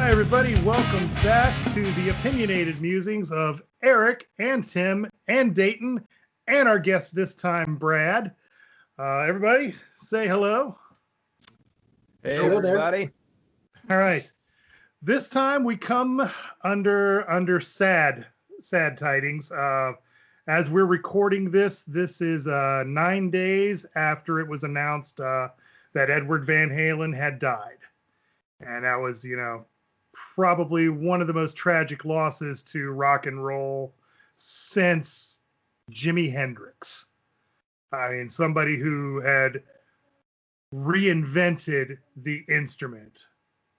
Hi, everybody. Welcome back to the Opinionated Musings of Eric and Tim and Dayton and our guest this time, Brad. Everybody, say hello. Hey, Hello there. everybody. All right. This time we come under sad tidings. As we're recording this is 9 days after it was announced that Edward Van Halen had died. And that was, probably one of the most tragic losses to rock and roll since Jimi Hendrix. I mean, somebody who had reinvented the instrument,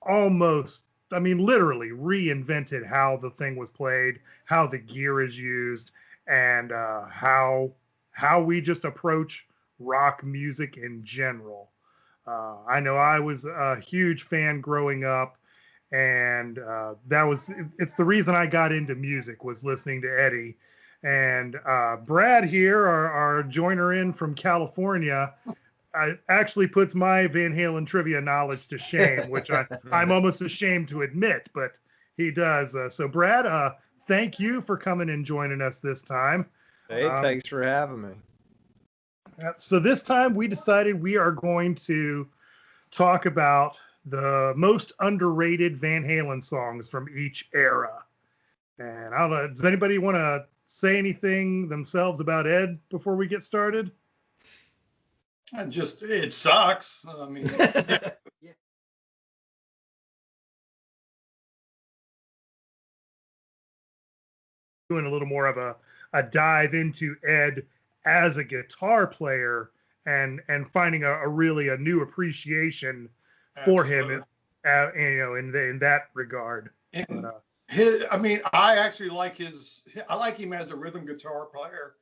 literally reinvented how the thing was played, how the gear is used, and how we just approach rock music in general. I know I was a huge fan growing up, and it's the reason I got into music, was listening to Eddie. And Brad here, our joiner in from California, actually puts my Van Halen trivia knowledge to shame, which I'm almost ashamed to admit, but he does. So Brad, thank you for coming and joining us this time. Hey, thanks for having me. So this time we decided we are going to talk about the most underrated Van Halen songs from each era. And I don't know, does anybody want to say anything themselves about Ed before we get started? It sucks. I mean, Yeah. Doing a little more of a dive into Ed as a guitar player and finding a really new appreciation for him, in that regard. And I actually like I like him as a rhythm guitar player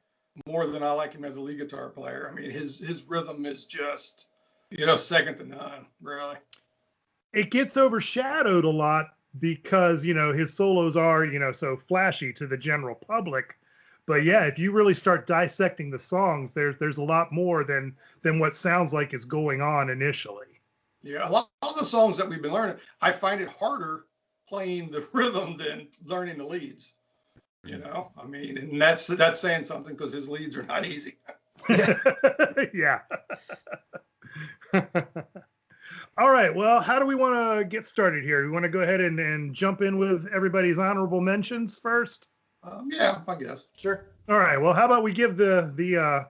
more than I like him as a lead guitar player. I mean, his rhythm is just, second to none, really. It gets overshadowed a lot because, his solos are, so flashy to the general public. But yeah, if you really start dissecting the songs, there's a lot more than what sounds like is going on initially. Yeah, a lot of the songs that we've been learning, I find it harder playing the rhythm than learning the leads. I mean, and that's saying something, because his leads are not easy. Yeah. All right. Well, how do we want to get started here? We want to go ahead and jump in with everybody's honorable mentions first? Yeah, I guess. Sure. All right. Well, how about we give the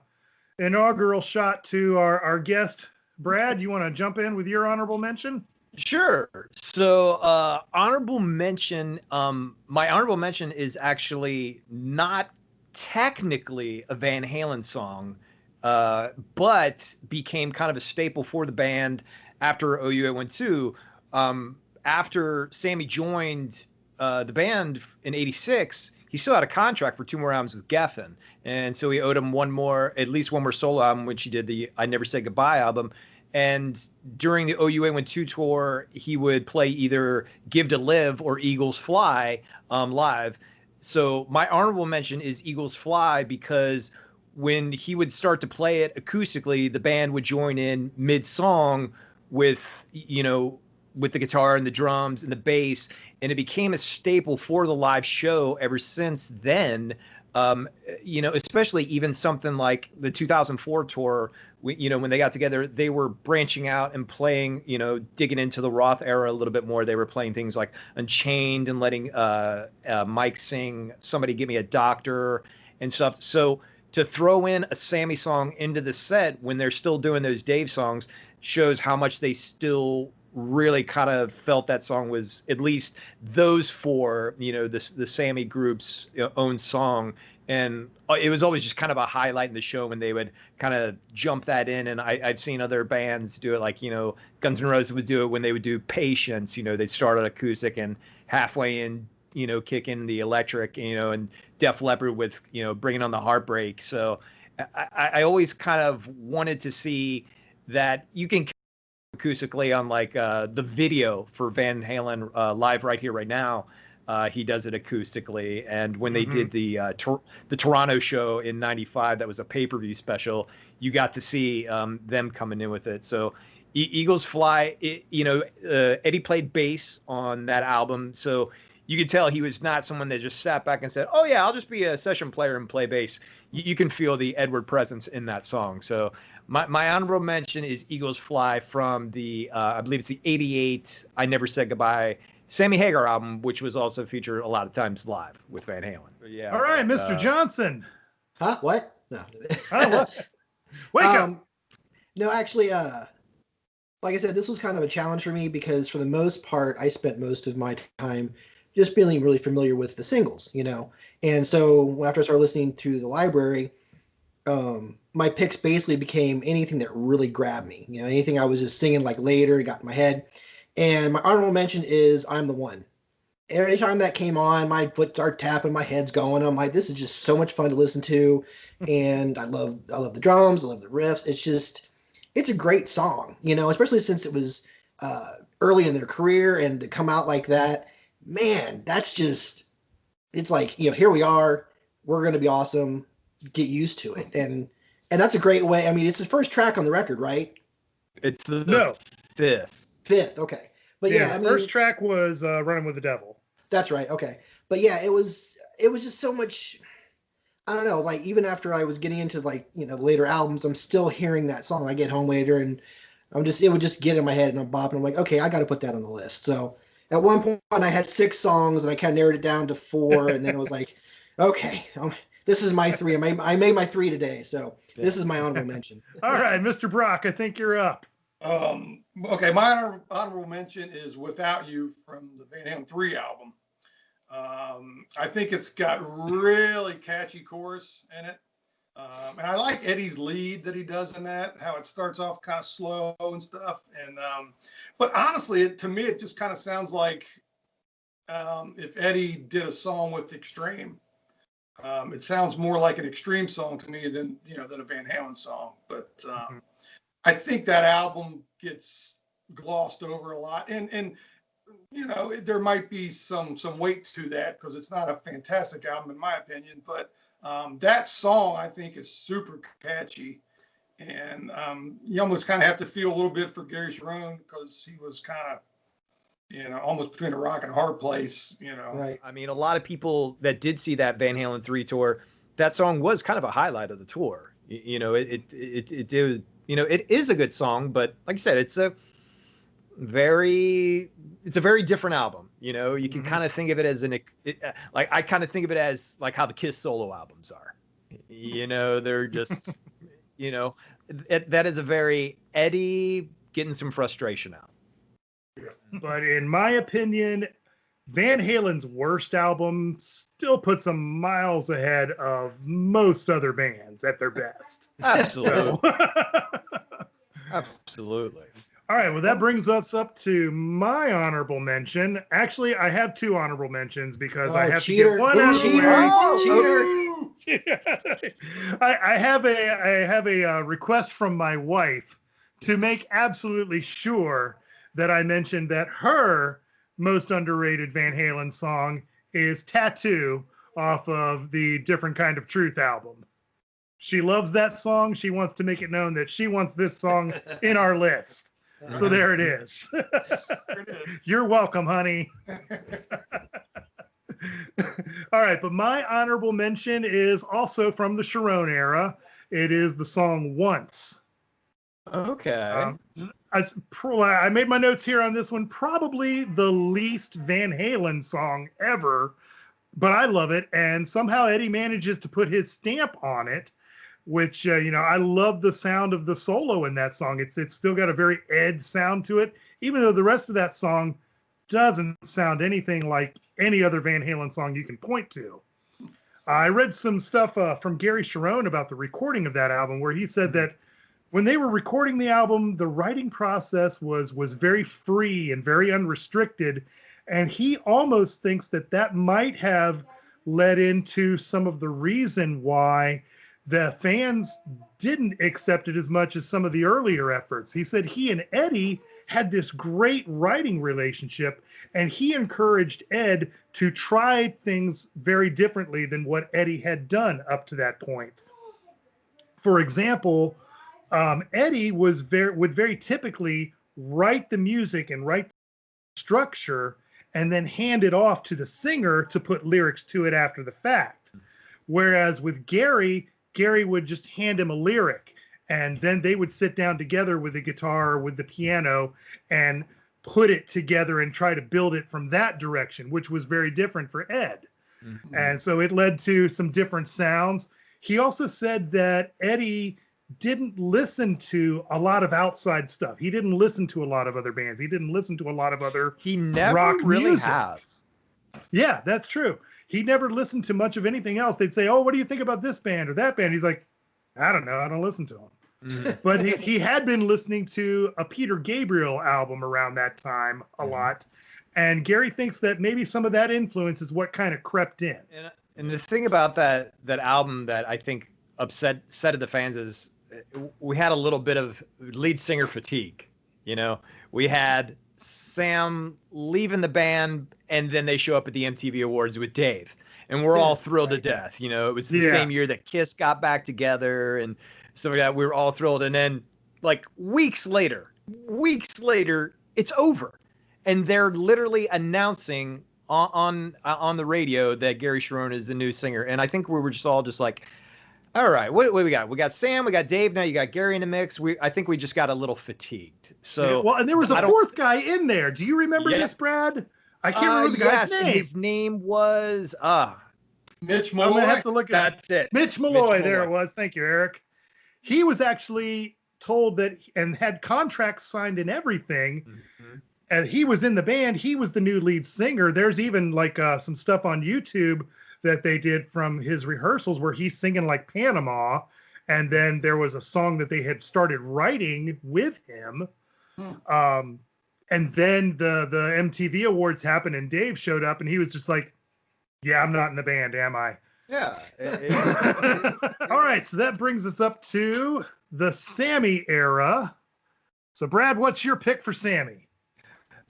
inaugural shot to our guest, Brad? You want to jump in with your honorable mention? Sure. So, honorable mention. My honorable mention is actually not technically a Van Halen song, but became kind of a staple for the band after OU812. After Sammy joined the band in '86, he still had a contract for 2 more albums with Geffen. And so he owed him at least one more solo album, which he did the I Never Said Goodbye album. And during the OU812 tour, he would play either Give to Live or Eagles Fly live. So my honorable mention is Eagles Fly, because when he would start to play it acoustically, the band would join in mid-song with the guitar and the drums and the bass, and it became a staple for the live show ever since then. Especially even something like the 2004 tour, when they got together, they were branching out and playing, digging into the Roth era a little bit more. They were playing things like Unchained and letting Mike sing Somebody Give Me a Doctor and stuff. So to throw in a Sammy song into the set when they're still doing those Dave songs shows how much they still really kind of felt that song was at least those 4, the Sammy group's own song. And it was always just kind of a highlight in the show when they would kind of jump that in. And I've seen other bands do it, like, Guns N' Roses would do it when they would do Patience. They'd start on acoustic and halfway in, kick in the electric, and Def Leppard with, Bringing on the Heartbreak. So I always kind of wanted to see that you can acoustically on like the video for Van Halen Live Right Here Right Now. He does it acoustically, and when they did the Toronto show in '95, that was a pay-per-view special. You got to see them coming in with it. So Eagles Fly. Eddie played bass on that album, so you could tell he was not someone that just sat back and said, "Oh yeah, I'll just be a session player and play bass." You can feel the Edward presence in that song. So my honorable mention is Eagles Fly from the I believe it's the '88 I Never Said Goodbye Sammy Hagar album, which was also featured a lot of times live with Van Halen. Yeah. All right, Mr. Johnson. Huh? What? No. What? Wake up. No, actually, like I said, this was kind of a challenge for me because for the most part, I spent most of my time just feeling really familiar with the singles, And so after I started listening to the library, my picks basically became anything that really grabbed me, anything I was just singing like later, it got in my head. And my honorable mention is I'm the One. Every time that came on, my foot started tapping, my head's going. I'm like, this is just so much fun to listen to. And I love the drums, I love the riffs. It's a great song, especially since it was early in their career and to come out like that. Man, it's like, here we are, we're going to be awesome, get used to it. And that's a great way. I mean, it's the first track on the record, right? It's the fifth. Okay. But yeah, first track was Running with the Devil. That's right. Okay. But yeah, it was just so much, I don't know, like even after I was getting into later albums, I'm still hearing that song. I get home later and it would just get in my head and I'm bopping. I'm like, okay, I got to put that on the list. So at one point I had 6 songs and I kind of narrowed it down to 4. And then I was like, okay, this is my 3. I made my 3 today. So this is my honorable mention. All right, Mr. Brock, I think you're up. Okay, my honorable mention is Without You from the Van Halen 3 album. I think it's got really catchy chorus in it. And I like Eddie's lead that he does in that, how it starts off kind of slow and stuff. And but honestly, to me, it just kind of sounds like if Eddie did a song with Extreme. It sounds more like an Extreme song to me than a Van Halen song. But I think that album gets glossed over a lot, and there might be some weight to that because it's not a fantastic album in my opinion, but that song I think is super catchy, and you almost kind of have to feel a little bit for Gary Cherone because he was kind of almost between a rock and a hard place. Right. I mean, a lot of people that did see that Van Halen 3 tour, that song was kind of a highlight of the tour. It is a good song, but like I said, it's a very different album. You can kind of think of it as I kind of think of it as like how the Kiss solo albums are. They're just, that is a very Eddie getting some frustration out. But in my opinion, Van Halen's worst album still puts them miles ahead of most other bands at their best. Absolutely. Absolutely. All right, well, that brings us up to my honorable mention. Actually, I have 2 honorable mentions because I have to get one out of the way. Cheater! I have a request from my wife to make absolutely sure that I mentioned that her most underrated Van Halen song is Tattoo off of the Different Kind of Truth album. She loves that song. She wants to make it known that she wants this song in our list. So there it is. You're welcome, honey. All right, but my honorable mention is also from the Cherone era. It is the song Once. Okay. I made my notes here on this one. Probably the least Van Halen song ever, but I love it. And somehow Eddie manages to put his stamp on it, which, I love the sound of the solo in that song. It's still got a very Ed sound to it, even though the rest of that song doesn't sound anything like any other Van Halen song you can point to. I read some stuff from Gary Cherone about the recording of that album, where he said that when they were recording the album, the writing process was very free and very unrestricted. And he almost thinks that might have led into some of the reason why the fans didn't accept it as much as some of the earlier efforts. He said he and Eddie had this great writing relationship, and he encouraged Ed to try things very differently than what Eddie had done up to that point. For example, Eddie would very typically write the music and write the structure and then hand it off to the singer to put lyrics to it after the fact. Whereas with Gary would just hand him a lyric, and then they would sit down together with the guitar or with the piano and put it together and try to build it from that direction, which was very different for Ed. Mm-hmm. And so it led to some different sounds. He also said that Eddie didn't listen to a lot of outside stuff. He didn't listen to a lot of other bands. He didn't listen to a lot of other He never rock really music. has. Yeah, that's true. He never listened to much of anything else. They'd say, "Oh, what do you think about this band or that band?" He's like, "I don't know. I don't listen to them." Mm. But he had been listening to a Peter Gabriel album around that time a lot. And Gary thinks that maybe some of that influence is what kind of crept in. And the thing about that album that I think upset the fans is we had a little bit of lead singer fatigue. You know, we had Sam leaving the band, and then they show up at the MTV Awards with Dave, and we're all thrilled to death. You know, it was the same year that Kiss got back together and stuff like that. We were all thrilled, and then like weeks later, it's over, and they're literally announcing on the radio that Gary Cherone is the new singer, and I think we were just all just like, all right, what we got? We got Sam, we got Dave, now you got Gary in the mix. I think we just got a little fatigued. So well, and there was a fourth guy in there. Do you remember this, Brad? I can't remember the guy's name. His name was Mitch Malloy. I'm gonna have to look at That's it. Mitch Malloy. There it was. Thank you, Eric. He was actually told that and had contracts signed and everything. Mm-hmm. And he was in the band. He was the new lead singer. There's even like some stuff on YouTube that they did from his rehearsals where he's singing like Panama. And then there was a song that they had started writing with him. And then the MTV Awards happened and Dave showed up and he was just like, yeah, I'm not in the band, am I? Yeah. All right. So that brings us up to the Sammy era. So Brad, what's your pick for Sammy?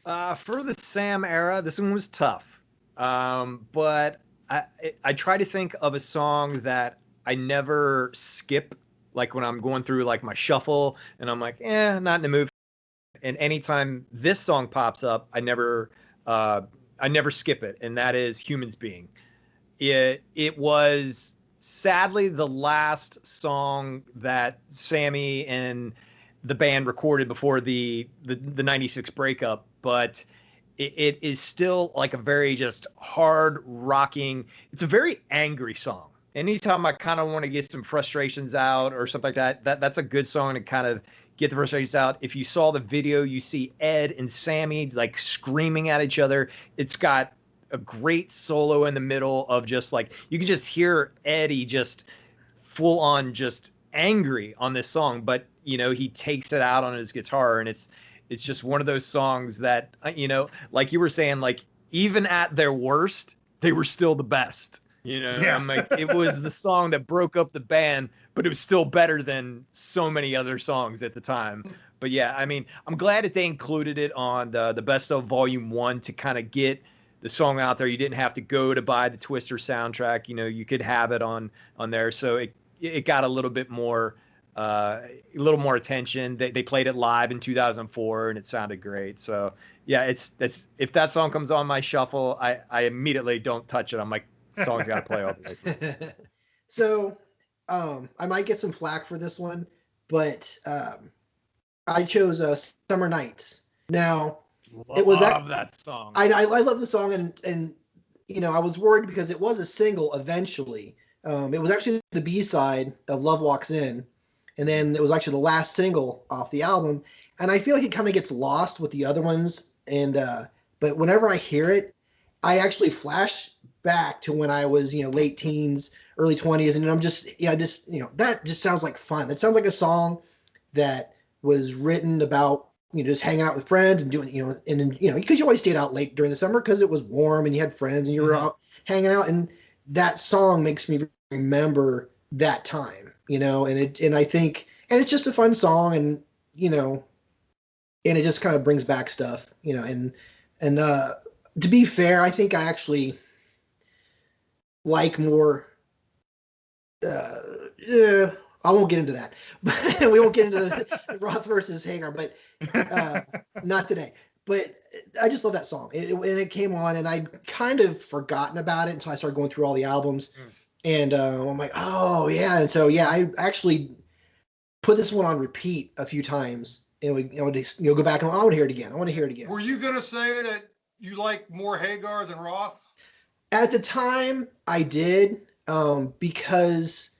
For the Sam era, this one was tough. But I try to think of a song that I never skip, like when I'm going through like my shuffle and I'm like, not in the mood. And anytime this song pops up, I never skip it. And that is Humans Being. It was sadly the last song that Sammy and the band recorded before the 96 breakup, but it is still like a very just hard rocking. It's a very angry song. Anytime I kind of want to get some frustrations out or something like that's a good song to kind of get the frustrations out. If you saw the video, you see Ed and Sammy like screaming at each other. It's got a great solo in the middle of just like, you can just hear Eddie just full on just angry on this song, but you know, he takes it out on his guitar, and it's just one of those songs that, you know, like you were saying, like even at their worst, they were still the best. You know, yeah. I'm like, it was the song that broke up the band, but it was still better than so many other songs at the time. But yeah, I mean, I'm glad that they included it on the Best of Volume 1 to kind of get the song out there. You didn't have to go to buy the Twister soundtrack. You know, you could have it on there. So it got a little bit more, attention. They played it live in 2004 and it sounded great. So yeah, that's if that song comes on my shuffle, I immediately don't touch it. I'm like, song's got to play all the way. So I might get some flack for this one, but I chose Summer Nights. Now, it was that song. I love the song, and you know, I was worried because it was a single eventually. It was actually the B-side of Love Walks In, and then it was actually the last single off the album. And I feel like it kind of gets lost with the other ones. And but whenever I hear it, I actually flash back to when I was, late teens, early 20s, and I'm just that just sounds like fun. That sounds like a song that was written about just hanging out with friends and doing because you always stayed out late during the summer because it was warm and you had friends and you were out hanging out, and that song makes me remember that time, and I think it's just a fun song, and and it just kind of brings back stuff, and to be fair, I think I actually like more I won't get into that. But we won't get into Roth versus Hagar, but not today. But I just love that song. And it came on, and I'd kind of forgotten about it until I started going through all the albums. And I'm like, oh, yeah. And so, yeah, I actually put this one on repeat a few times. And we would go back and I want to hear it again. I want to hear it again. Were you going to say that you like more Hagar than Roth? At the time, I did, because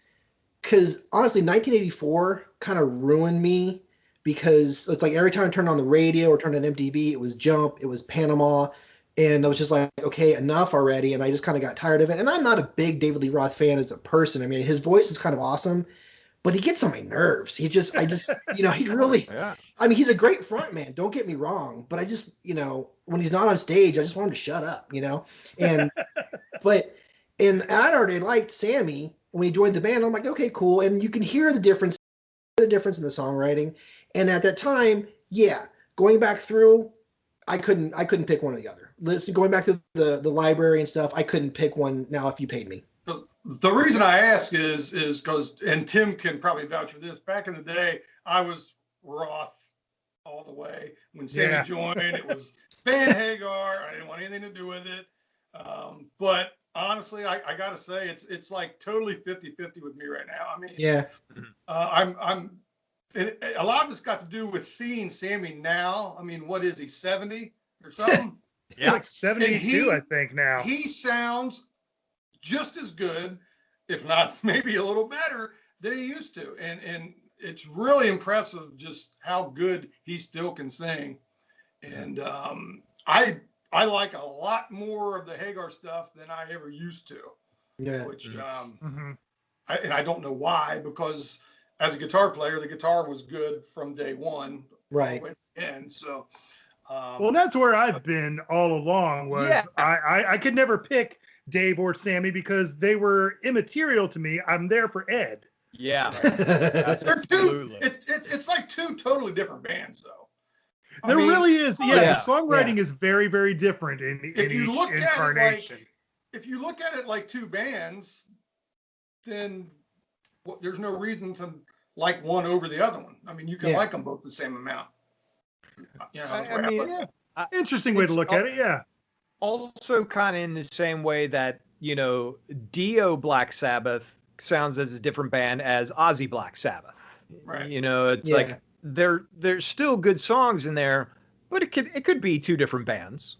honestly, 1984 kind of ruined me, because it's like every time I turned on the radio or turned on MTV, it was Jump, it was Panama, and I was just like, okay, enough already, and I just kind of got tired of it. And I'm not a big David Lee Roth fan as a person. I mean, his voice is kind of awesome, but he gets on my nerves. I just, he really, yeah. I mean, he's a great front man, don't get me wrong, but I just, when he's not on stage, I just want him to shut up, and, and I'd already liked Sammy when he joined the band. I'm like, okay, cool. And you can hear the difference in the songwriting. And at that time, yeah, going back through, I couldn't pick one or the other. Going back to the library and stuff, I couldn't pick one now if you paid me. The reason I ask is because, and Tim can probably vouch for this, back in the day, I was Roth all the way. When Sammy joined, it was Van Hagar. I didn't want anything to do with it. But honestly, I got to say, it's like totally 50-50 with me right now. I mean, yeah, a lot of it's got to do with seeing Sammy now. I mean, what is he, 70 or something? Yeah, like 72, I think now. He sounds just as good, if not maybe a little better than he used to. And it's really impressive just how good he still can sing. And I like a lot more of the Hagar stuff than I ever used to. Yeah. Which I don't know why, because as a guitar player, the guitar was good from day one. Right. And so well, that's where I've been all along. I could never pick Dave or Sammy because they were immaterial to me. I'm there for Ed. Yeah. They're two. It's like two totally different bands, though. There really is. Yeah, the songwriting is very, very different in each incarnation. If you look at it like two bands, then there's no reason to like one over the other one. I mean, you can like them both the same amount. Interesting way to look at it. Yeah. Also, kind of in the same way that Dio Black Sabbath sounds as a different band as Ozzy Black Sabbath. Right. It's like there's still good songs in there, but it could be two different bands.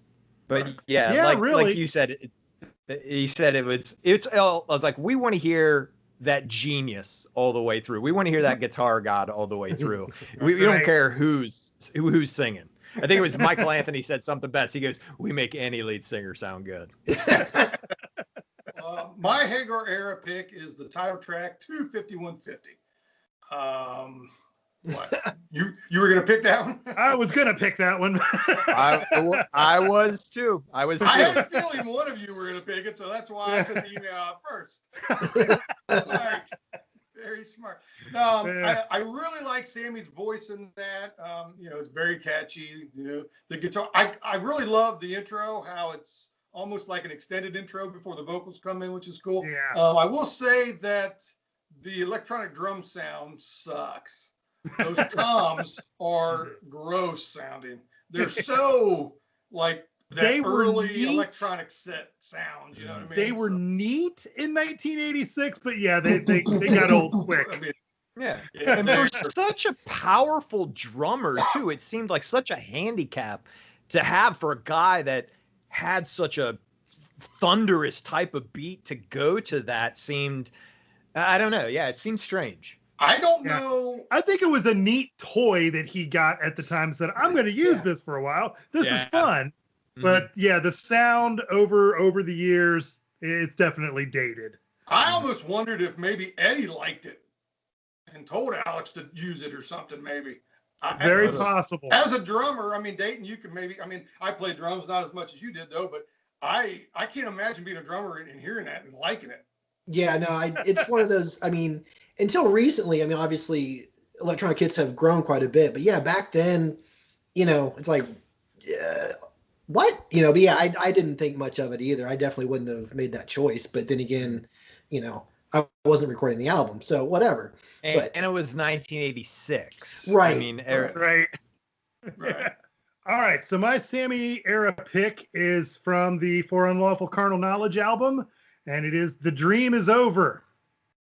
But really. Like you said, he said I was like, we want to hear that genius all the way through. We want to hear that guitar god all the way through. We don't care who's singing. I think it was Michael Anthony said something best. He goes, "We make any lead singer sound good." My Hagar era pick is the title track 25150. What? You were gonna pick that one? I was gonna pick that one. I was too. I had a feeling one of you were gonna pick it, so that's why I sent the email out first. Smart. Very smart. I really like Sammy's voice in that. It's very catchy. The guitar. I really love the intro. How it's almost like an extended intro before the vocals come in, which is cool. Yeah. I will say that the electronic drum sound sucks. Those toms are gross sounding. They're so like that early electronic set sound. You know what I mean? They were neat in 1986, but they got old quick. I mean, and for such a powerful drummer too, it seemed like such a handicap to have for a guy that had such a thunderous type of beat to go to. That seemed, I don't know. Yeah, it seemed strange. I don't know. I think it was a neat toy that he got at the time. Said, "I'm going to use this for a while. This is fun." Mm-hmm. But the sound over the years, it's definitely dated. I almost wondered if maybe Eddie liked it and told Alex to use it or something. Maybe. Very possible. As a drummer, I mean, Dayton, you can maybe. I mean, I played drums not as much as you did though, but I can't imagine being a drummer and hearing that and liking it. Yeah, no, it's one of those. I mean. Until recently, I mean, obviously, electronic kits have grown quite a bit. But yeah, back then, it's like, what? But yeah, I didn't think much of it either. I definitely wouldn't have made that choice. But then again, I wasn't recording the album, so whatever. And it was 1986. Right. I mean, Right. All right. So my Sammy Era pick is from the For Unlawful Carnal Knowledge album, and it is "The Dream Is Over."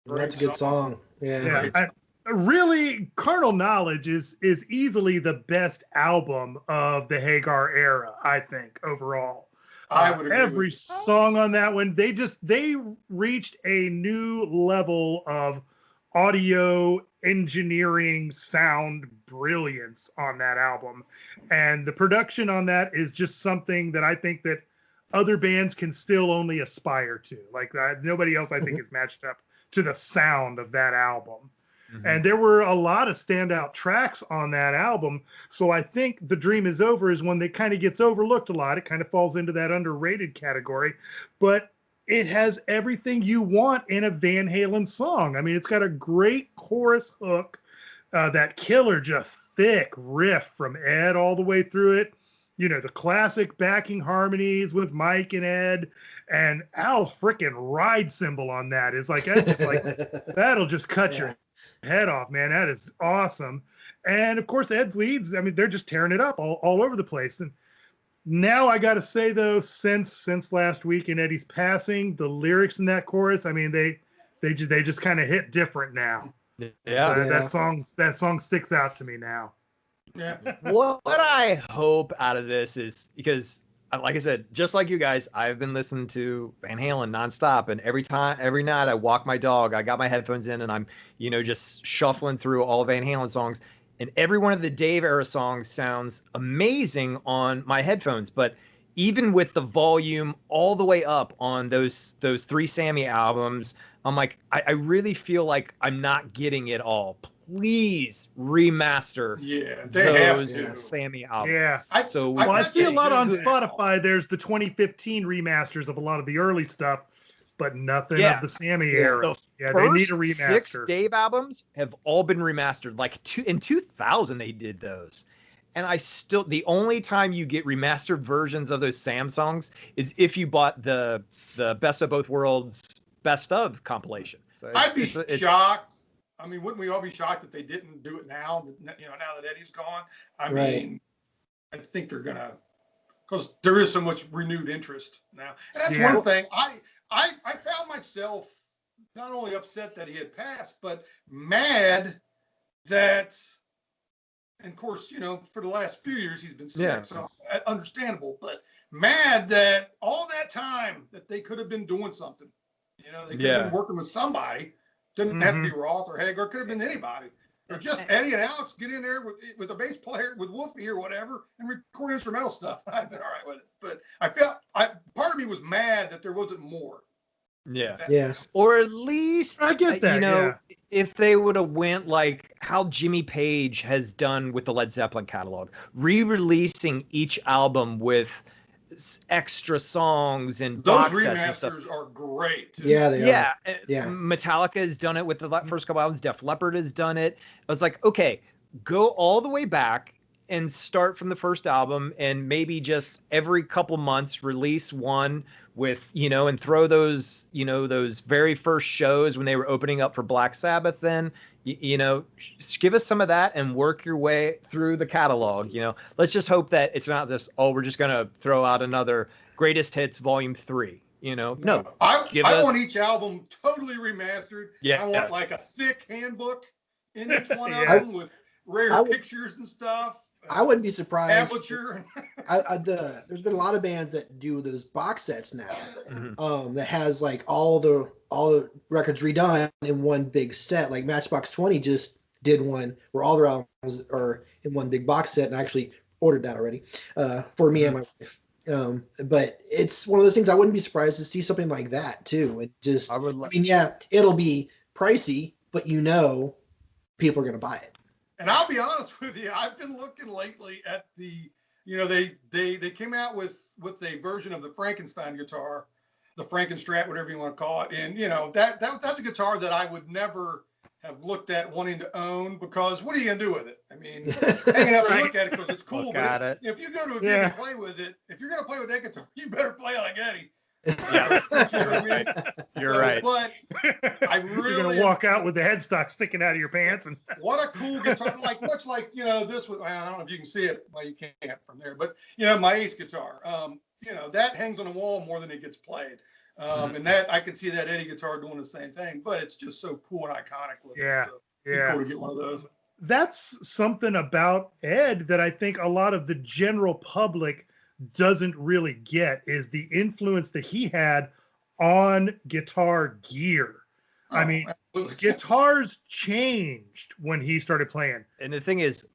That's a good song. Yeah. Really, Carnal Knowledge is easily the best album of the Hagar era, I think, overall. I would agree. Every song on that one, they reached a new level of audio engineering sound brilliance on that album. And the production on that is just something that I think that other bands can still only aspire to. Like nobody else, I think, is matched up to the sound of that album. Mm-hmm. And there were a lot of standout tracks on that album. So I think "The Dream Is Over" is one that kind of gets overlooked a lot. It kind of falls into that underrated category. But it has everything you want in a Van Halen song. I mean, it's got a great chorus hook, that killer, just thick riff from Ed all the way through it. You know, the classic backing harmonies with Mike and Ed, and Al's freaking ride cymbal on that is like, that's just like that'll just cut your head off, man. That is awesome. And of course, Ed's leads, I mean, they're just tearing it up all over the place. And now I got to say, though, since last week in Eddie's passing, the lyrics in that chorus, I mean, they just kind of hit different now. Yeah. So that song sticks out to me now. Yeah. What I hope out of this is, because like I said, just like you guys, I've been listening to Van Halen nonstop, and every night I walk my dog, I got my headphones in, and I'm, just shuffling through all of Van Halen songs, and every one of the Dave era songs sounds amazing on my headphones. But even with the volume all the way up on those three Sammy albums, I'm like, I really feel like I'm not getting it all. Please remaster those Sammy albums. Yeah. I see a lot on Spotify. There's the 2015 remasters of a lot of the early stuff, but nothing of the Sammy era. Yeah, they need a remaster. 6 Dave albums have all been remastered. Like in 2000, they did those. And the only time you get remastered versions of those Sam songs is if you bought the Best of Both Worlds Best of compilation. So I'd be shocked. I mean, wouldn't we all be shocked if they didn't do it now? Now that Eddie's gone. I mean, I think they're gonna, because there is so much renewed interest now. And that's one thing. I found myself not only upset that he had passed, but mad that, and of course, for the last few years he's been sick, so understandable. But mad that all that time that they could have been doing something. They could have been working with somebody. Didn't have to be Roth or Hagar. Could have been anybody. Or just Eddie and Alex get in there with a bass player, with Wolfie or whatever, and record instrumental stuff. I'd been all right with it. But part of me was mad that there wasn't more. Yeah. Or at least, I get that. If they would have went like how Jimmy Page has done with the Led Zeppelin catalog, re-releasing each album with extra songs and those box sets and stuff. Remasters are great too. Yeah, they are. Yeah. Metallica has done it with the first couple albums. Def Leppard has done it. I was like, okay, go all the way back and start from the first album, and maybe just every couple months release one with, and throw those, those very first shows when they were opening up for Black Sabbath. Then, give us some of that and work your way through the catalog. Let's just hope that it's not just, we're just going to throw out another Greatest Hits Volume 3. No. I want each album totally remastered. Yeah. I want like a thick handbook in each one of them with rare pictures and stuff. I wouldn't be surprised. Tablature. There's been a lot of bands that do those box sets now, that has like all the records redone in one big set. Like Matchbox 20 just did one where all their albums are in one big box set, and I actually ordered that already for me and my wife. But it's one of those things I wouldn't be surprised to see something like that too. And just, it'll be pricey, but people are going to buy it. And I'll be honest with you, I've been looking lately at the, they came out with a version of the Frankenstein guitar, the Frankenstrat, whatever you want to call it. And, that's a guitar that I would never have looked at wanting to own, because what are you going to do with it? I mean, hanging out and look at it because it's cool. But if you go to a gig and play with it, if you're going to play with that guitar, you better play like Eddie. Yeah. You're right. But I You're gonna walk out with the headstock sticking out of your pants, and what a cool guitar! Like much like this was. I don't know if you can see it. Well, you can't from there, but my Ace guitar. That hangs on the wall more than it gets played. And that I can see that Eddie guitar doing the same thing, but it's just so cool and iconic looking. Yeah, so it'd be cool to get one of those. That's something about Ed that I think a lot of the general public doesn't really get, is the influence that he had on guitar gear. I mean, guitars changed when he started playing. And the thing is,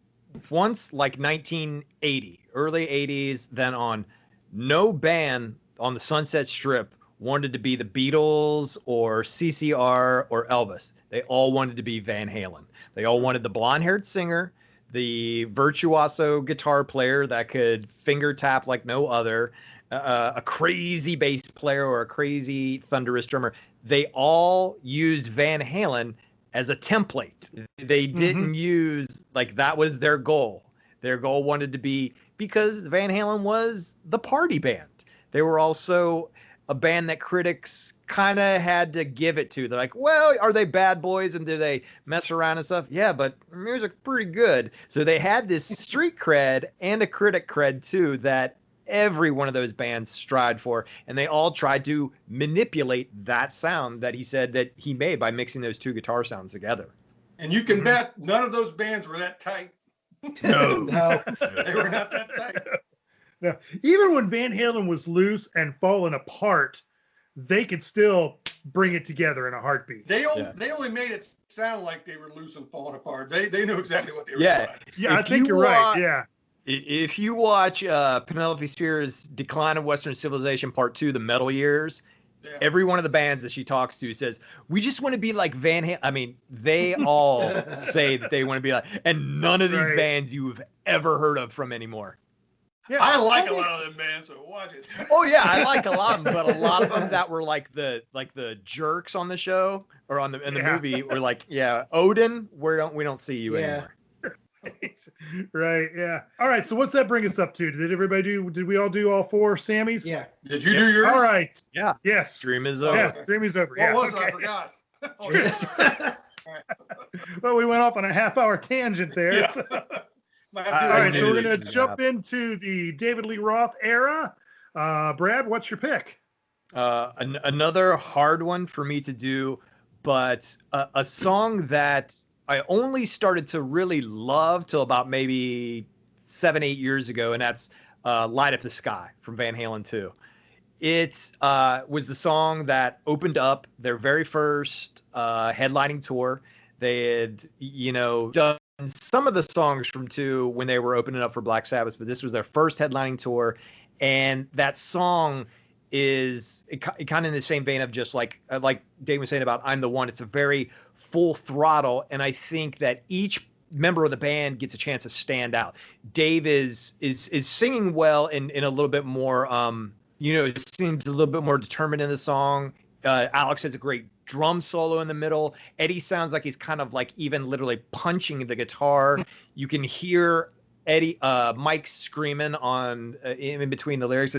once like 1980, early 80s, then on, no band on the Sunset Strip wanted to be the Beatles or CCR or Elvis. They all wanted to be Van Halen. They all wanted the blonde-haired singer, the virtuoso guitar player that could finger tap like no other, a crazy bass player or a crazy thunderous drummer. They all used Van Halen as a template. They didn't use, like, that was their goal. Their goal wanted to be, because Van Halen was the party band. They were also a band that critics kind of had to give it to. They're like, well, are they bad boys and do they mess around and stuff? Yeah, but music's pretty good. So they had this street cred and a critic cred too that every one of those bands strived for, and they all tried to manipulate that sound that he said that he made by mixing those two guitar sounds together. And you can bet none of those bands were that tight. No. They were not that tight. No. Even when Van Halen was loose and falling apart, they could still bring it together in a heartbeat. They only made it sound like they were loose and falling apart. They knew exactly what they were doing. Yeah, I think you're right. Yeah. If you watch Penelope Sphere's Decline of Western Civilization Part 2, The Metal Years, every one of the bands that she talks to says, we just want to be like Van Halen. I mean, they all say that they want to be like, and none of these bands you've ever heard of from anymore. Yeah, I like a lot of them bands, so watch it. Oh yeah, I like a lot of them, but a lot of them that were like the jerks on the show or in the movie were like, Odin, we don't see you anymore. Right, yeah. All right, so what's that bring us up to? Did we all do all four Sammys? Yeah. Did you do yours? All right. Yeah. Yes. Dream is over. Yeah, dream is over. What was it? I forgot. Oh, yeah. Well, we went off on a half-hour tangent there. Yeah. All right, so we're going to jump into the David Lee Roth era. Brad, what's your pick? Another hard one for me to do, but a song that I only started to really love till about maybe 7-8 years ago, and that's Light Up the Sky from Van Halen 2. It was the song that opened up their very first headlining tour. They had, done some of the songs from 2 when they were opening up for Black Sabbath, but this was their first headlining tour. And that song is kind of in the same vein of just like Dave was saying about I'm the One. It's a very full throttle. And I think that each member of the band gets a chance to stand out. Dave is singing well in a little bit more, it seems a little bit more determined in the song. Alex has a great drum solo in the middle. Eddie sounds like he's kind of like even literally punching the guitar. You can hear Mike screaming on in between the lyrics.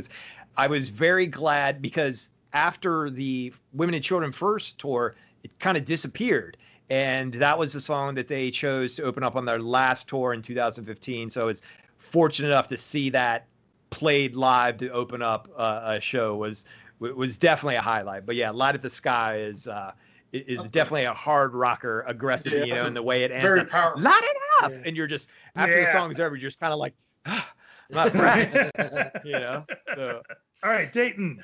I was very glad because after the Women and Children First tour, it kind of disappeared. And that was the song that they chose to open up on their last tour in 2015. So it's fortunate enough to see that played live to open up a show was definitely a highlight. But yeah, Light Up the Sky is definitely a hard rocker, aggressive, in the way it ends. Very powerful. Light it up, and you're just after the song's over, you're just kind of like, not right, So all right, Dayton.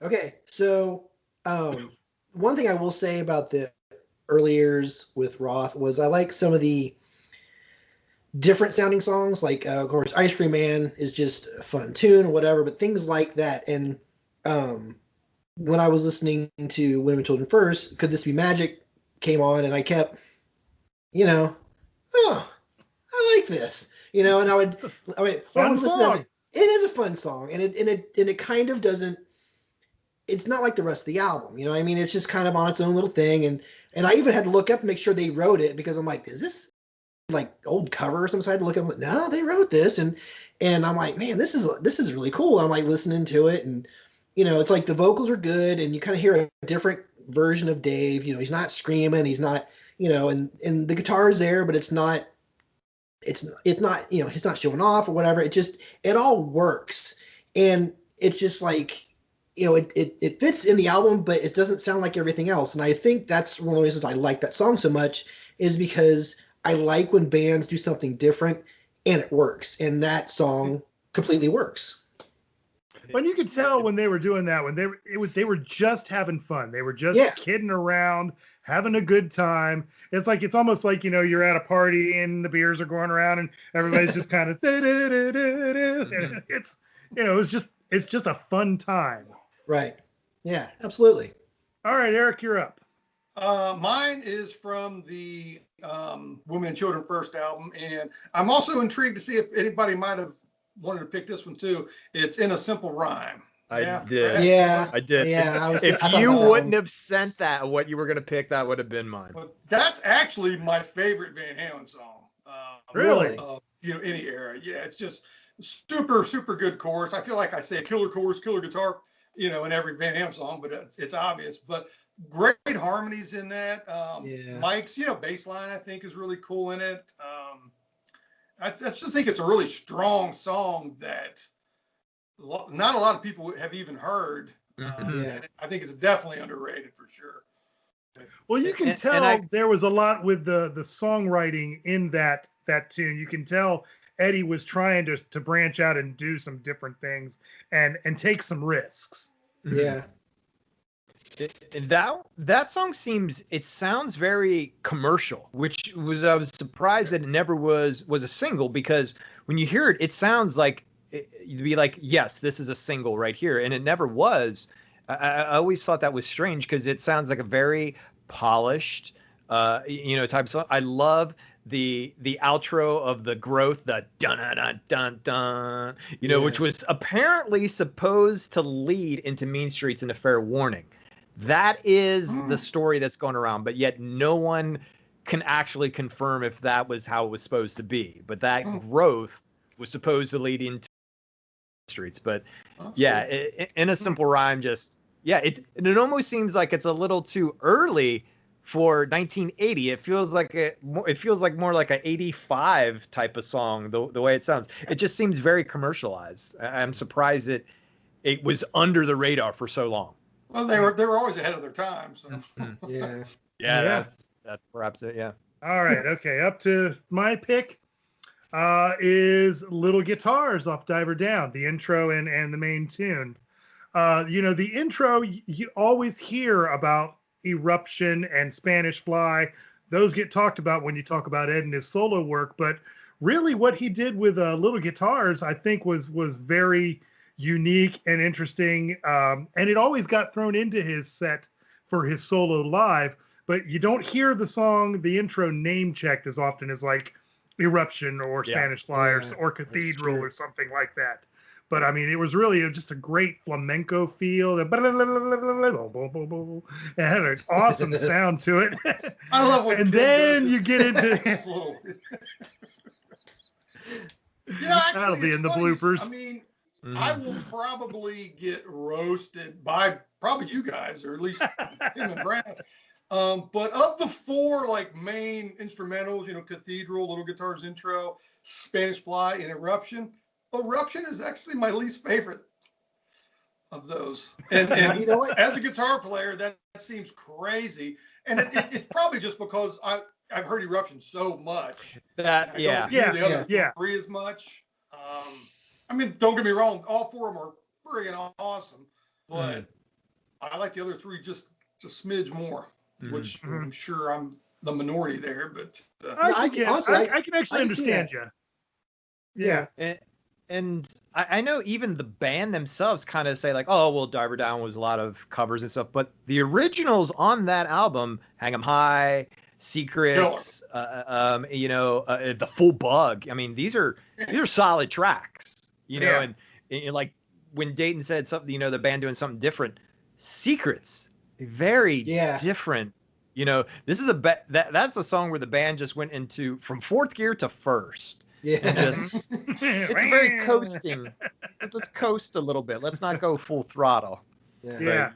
Okay, so one thing I will say about the early years with Roth was I like some of the different sounding songs, like of course Ice Cream Man is just a fun tune or whatever, but things like that. And when I was listening to Women and Children First, Could This Be Magic came on, and I kept, I like this, and I would listen to it. It is a fun song, and it kind of doesn't. It's not like the rest of the album, It's just kind of on its own little thing, and I even had to look up to make sure they wrote it because I'm like, is this like old cover or something? So I had to look up. No, they wrote this, and I'm like, man, this is really cool. I'm like listening to it, and it's like the vocals are good, and you kind of hear a different version of Dave. You know, he's not screaming, he's not, you know, and the guitar is there, but it's not, you know, he's not showing off or whatever. It all works. And it's just like, you know, it fits in the album, but it doesn't sound like everything else. And I think that's one of the reasons I like that song so much, is because I like when bands do something different and it works. And that song completely works. But you could tell when they were doing that, when they were just having fun. They were just kidding around, having a good time. It's almost like, you know, you're at a party and the beers are going around and everybody's just kind of it's, you know, it's just a fun time. Right. Yeah, absolutely. All right, Eric, you're up. Mine is from the Women and Children First album, and I'm also intrigued to see if anybody might have wanted to pick this one too. It's In a Simple Rhyme. I did. Yeah. I did. Yeah. If you wouldn't have sent that, what you were going to pick, that would have been mine. But that's actually my favorite Van Halen song. Really? You know, any era. Yeah, it's just super, super good chorus. I feel like I say killer chorus, killer guitar, you know, in every Van Halen song, but it's obvious. But great harmonies in that. Mike's, you know, bass line, I think, is really cool in it. I just think it's a really strong song that not a lot of people have even heard. I think it's definitely underrated for sure. Well, you can tell there was a lot with the songwriting in that tune. You can tell Eddie was trying to branch out and do some different things and take some risks. Yeah. That song sounds very commercial, which I was surprised that it never was a single, because when you hear it, it sounds like you'd be like, yes, this is a single right here, and it never was. I always thought that was strange, because it sounds like a very polished, you know, type of song. I love the outro of the Growth, the dun dun dun dun dun, you know, which was apparently supposed to lead into Mean Streets and A Fair Warning. That is the story that's going around, but yet no one can actually confirm if that was how it was supposed to be. But that Growth was supposed to lead into Streets. But In a Simple Rhyme, it almost seems like it's a little too early for 1980. It feels like more like an 85 type of song, the way it sounds. It just seems very commercialized. I'm surprised it was under the radar for so long. Well, they were always ahead of their time. So That's perhaps it. Yeah. All right. Okay. Up to my pick is Little Guitars off Diver Down, the intro and the main tune. You know, the intro, you always hear about Eruption and Spanish Fly. Those get talked about when you talk about Ed and his solo work. But really what he did with Little Guitars, I think was very unique and interesting. And it always got thrown into his set for his solo live. But you don't hear the intro name checked as often as like Eruption or Spanish Fly or Cathedral or something like that. But I mean, it was really just a great flamenco feel. It had an awesome sound to it. I love what. And then you get into that'll be in the bloopers. I mean, I will probably get roasted by probably you guys, or at least him and Brad. But of the four like main instrumentals, you know, Cathedral, Little Guitars intro, Spanish Fly, and Eruption is actually my least favorite of those. And you know what? As a guitar player, that seems crazy. And it's probably just because I've heard Eruption so much. The other three as much. I mean, don't get me wrong, all four of them are friggin' awesome, but I like the other three just a smidge more, which I'm sure I'm the minority there, but I can actually understand you. Yeah. And I know even the band themselves kind of say like, oh, well, Diver Down was a lot of covers and stuff, but the originals on that album, Hang 'em High, Secrets, you know, The Full Bug. I mean, these are solid tracks, you know, and like when Dayton said something, you know, the band doing something different. Secrets, very different. You know, this is that's a song where the band just went into from fourth gear to first. Yeah. Just, it's very coasting. Let's coast a little bit. Let's not go full throttle. Yeah.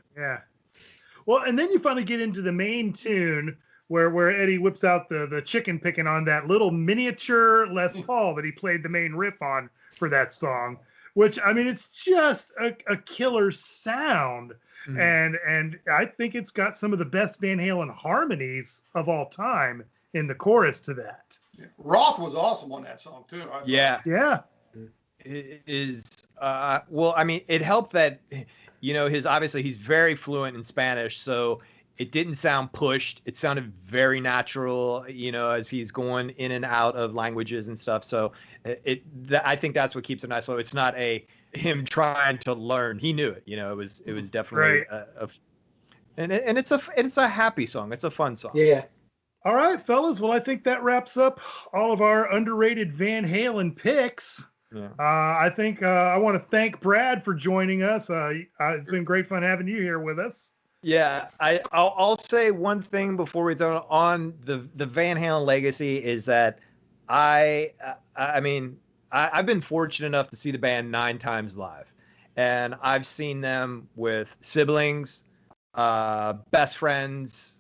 Well, and then you finally get into the main tune where Eddie whips out the chicken picking on that little miniature Les Paul that he played the main riff on for that song, which, I mean, it's just a killer sound. And I think it's got some of the best Van Halen harmonies of all time in the chorus to that. Roth was awesome on that song too. Yeah. It is well, I mean, it helped that, you know, obviously he's very fluent in Spanish, so it didn't sound pushed. It sounded very natural, you know, as he's going in and out of languages and stuff. So I think that's what keeps it nice. So it's not him trying to learn. He knew it, you know. It was definitely and it's a happy song. It's a fun song. Yeah. All right, fellas. Well, I think that wraps up all of our underrated Van Halen picks. Yeah. I think I want to thank Brad for joining us. It's been great fun having you here with us. Yeah, I'll say one thing before we throw on the Van Halen legacy is that I mean, I've been fortunate enough to see the band 9 times live, and I've seen them with siblings, best friends,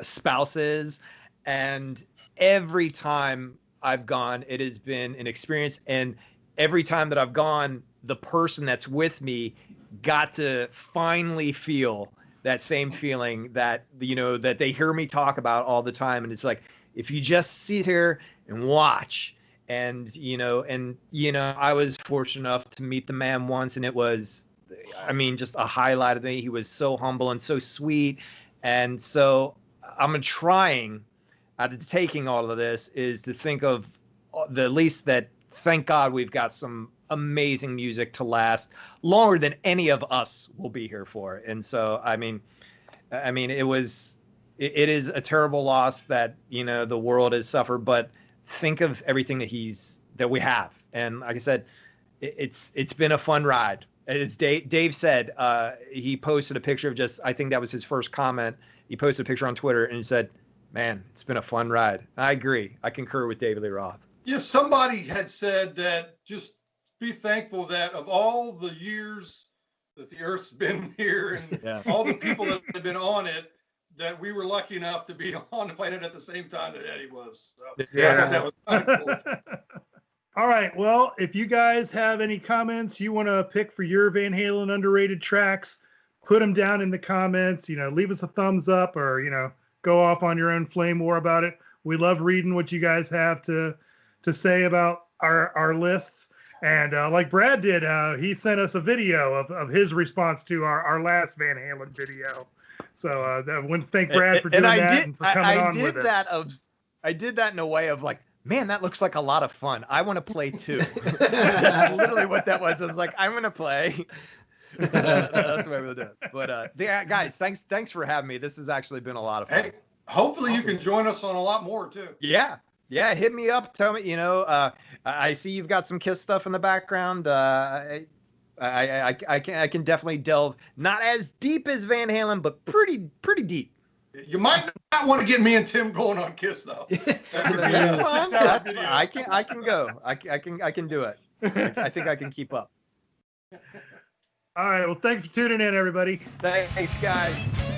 spouses, and every time I've gone, it has been an experience. And every time that I've gone, the person that's with me got to finally feel that same feeling that, you know, that they hear me talk about all the time. And it's like, if you just sit here and watch, and I was fortunate enough to meet the man once, and it was, I mean, just a highlight of me. He was so humble and so sweet. And so I'm trying, out of taking all of this, is to think of the least that, thank God we've got some amazing music to last longer than any of us will be here for. And so, I mean, it is a terrible loss that, you know, the world has suffered, but think of everything that we have. And like I said, it's been a fun ride. As Dave said, he posted a picture of just, I think that was his first comment. He posted a picture on Twitter and he said, man, it's been a fun ride. I agree. I concur with David Lee Roth. Yeah, somebody had said that just be thankful that of all the years that the Earth's been here and all the people that have been on it, that we were lucky enough to be on the planet at the same time that Eddie was. So, I thought that was kind of cool. All right. Well, if you guys have any comments you want to pick for your Van Halen underrated tracks, put them down in the comments. You know, leave us a thumbs up, or, you know, go off on your own flame war about it. We love reading what you guys have to say about our lists. And like Brad did, he sent us a video of his response to our last Van Halen video. So I want to thank Brad for doing that and for coming on with us. I did that in a way of like, man, that looks like a lot of fun. I want to play too. That's literally what that was. I was like, I'm going to play. That's the way we'll do it. But guys, thanks for having me. This has actually been a lot of fun. Hey, hopefully you can join us on a lot more too. Yeah, hit me up. Tell me, you know, I see you've got some Kiss stuff in the background. I can definitely delve, not as deep as Van Halen, but pretty deep. You might not want to get me and Tim going on Kiss though. That's fine. I can go. I can do it. I think I can keep up. All right. Well, thanks for tuning in, everybody. Thanks, guys.